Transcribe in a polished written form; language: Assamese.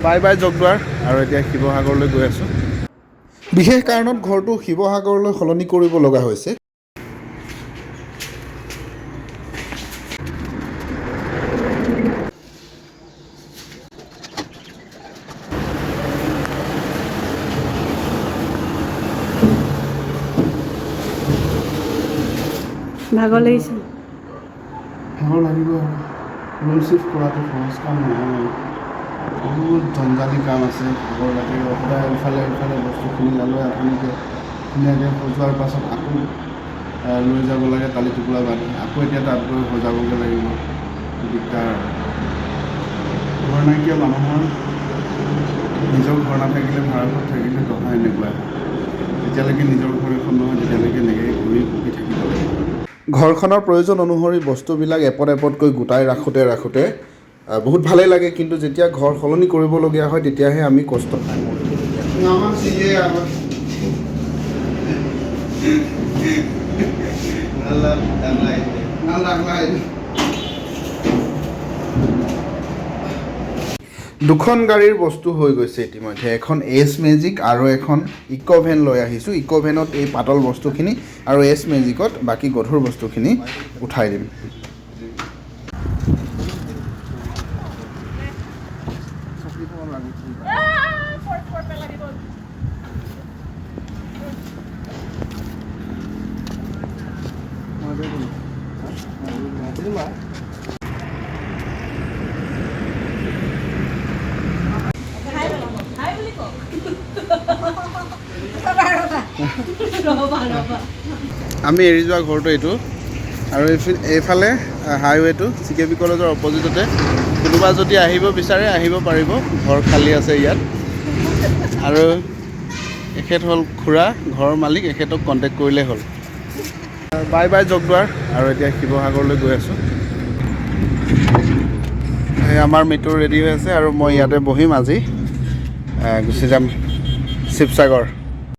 বাই বাই জগদুৱাৰ আৰু এতিয়া শিৱসাগৰলৈ গৈ আছোঁ। বিশেষ কাৰণত ঘৰটো শিৱসাগৰলৈ সলনি কৰিব লগা হৈছে। ভাগৰ লাগিছে। ভাগৰ লাগিব আৰু ৰুম চিফ্ট কৰাটো সহজ কাম নহয়। বহুত জঞ্জালী কাম আছে, ভাগৰ লাগিব। সদায় ইফালে বস্তুখিনি লৈ আপুনিকে ধুনীয়াকৈ সজোৱাৰ পাছত আকৌ লৈ যাব লাগে টালি টুকুৰা বান্ধি, আকৌ এতিয়া তাত গৈ সজাবগৈ লাগিব। দিগদাৰ ঘৰ নাইকিয়া মানুহৰ নিজৰ ঘৰ নাথাকিলে ভাড়া ঘৰত থাকিলে নহয় এনেকুৱা। যেতিয়ালৈকে নিজৰ ঘৰ এখন নহয় তেতিয়ালৈকে এনেকৈ ঘূৰি পকি থাকিব লাগিব। ঘৰখনৰ প্ৰয়োজন অনুসৰি বস্তুবিলাক এপদ এপদকৈ গোটাই ৰাখোঁতে বহুত ভালেই লাগে, কিন্তু যেতিয়া ঘৰ সলনি কৰিবলগীয়া হয় তেতিয়াহে আমি কষ্ট পাই দুখন গাড়ীৰ বস্তু হৈ গৈছে ইতিমধ্যে। এখন এছ মেজিক আৰু এখন ইক' ভেন লৈ আহিছোঁ। ইক' ভেনত এই পাতল বস্তুখিনি আৰু এছ মেজিকত বাকী গধুৰ বস্তুখিনি উঠাই দিম। আমি এৰি যোৱা ঘৰটো এইটো, আৰু এইফালে হাইৱেটো CKB কলেজৰ অপজিটতে। কোনোবা যদি আহিব বিচাৰে আহিব পাৰিব, ঘৰ খালী আছে ইয়াত। আৰু এখেত হ'ল খুৰা, ঘৰৰ মালিক, এখেতক কণ্টেক্ট কৰিলেই হ'ল। বাই বাই জগদুৱাৰ আৰু এতিয়া শিৱসাগৰলৈ গৈ আছোঁ। আমাৰ মিটু ৰেডি হৈ আছে আৰু মই ইয়াতে বহিম আজি। গুচি যাম শিৱসাগৰ।